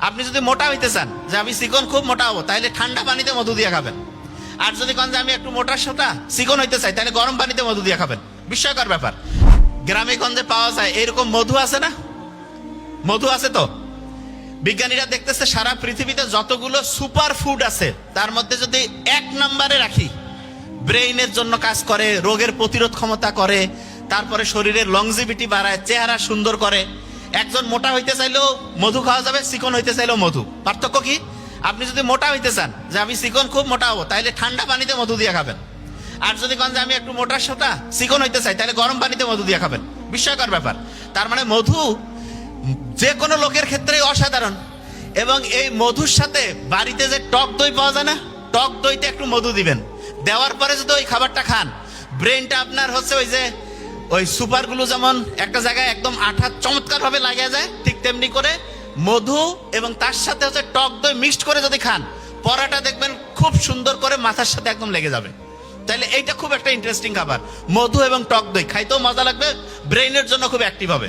আপনি যদি মোটা হইতে চান, যে আমি চিকন খুব মোটা হবো, তাহলে ঠান্ডা পানিতে মধু দিয়ে খাবেন। আর যদি কোন যে আমি একটু মোটা সোটা চিকন হইতে চাই, তাহলে গরম পানিতে মধু দিয়ে খাবেন। বিস্ময়কর ব্যাপার। গ্রামে গঞ্জে পাওয়া যায় এরকম মধু, আছে না? মধু আছে তো। বিজ্ঞানীরা দেখতেছে সারা পৃথিবীতে যতগুলো সুপার ফুড আছে, তার মধ্যে যদি 1 নম্বরে রাখি, ব্রেইনের জন্য কাজ করে, রোগের প্রতিরোধ ক্ষমতা করে, তারপরে শরীরের লংজিভিটি বাড়ায়, চেহারা সুন্দর করে। একজন মোটা হইতে চাইলেও মধু খাওয়া যাবে, চিকন হইতে চাইলেও মধু। পার্থক্য কি? আপনি যদি মোটা হইতে চান, যে আমি চিকন খুব মোটা হবো, তাহলে ঠান্ডা পানিতে মধু দিয়ে খাবেন। আর যদি কোন যে আমি একটু মোটা সোটা চিকন হইতে চাই, তাহলে গরম পানিতে মধু দিয়ে খাবেন। বিস্ময়কর ব্যাপার। তার মানে মধু যে কোনো লোকের ক্ষেত্রে অসাধারণ। এবং এই মধুর সাথে বাড়িতে যে টক দই পাওয়া যায় না, টক দইতে একটু মধু দিবেন। দেওয়ার পরে যদি ওই খাবারটা খান, ব্রেনটা আপনার হচ্ছে ওই সুপারগুলো যেমন একটা জায়গায় একদম আঠা চমৎকার ভাবে লাগিয়ে যায়, ঠিক তেমনি করে মধু এবং তার সাথে হচ্ছে টক দই মিক্সড করে যদি খান, পরাটা দেখবেন খুব সুন্দর করে মাথার সাথে একদম লেগে যাবে। তাহলে এইটা খুব একটা ইন্টারেস্টিং খাবার, মধু এবং টক দই। খাইতেও মজা লাগবে, ব্রেইনের জন্য খুব অ্যাক্টিভ হবে।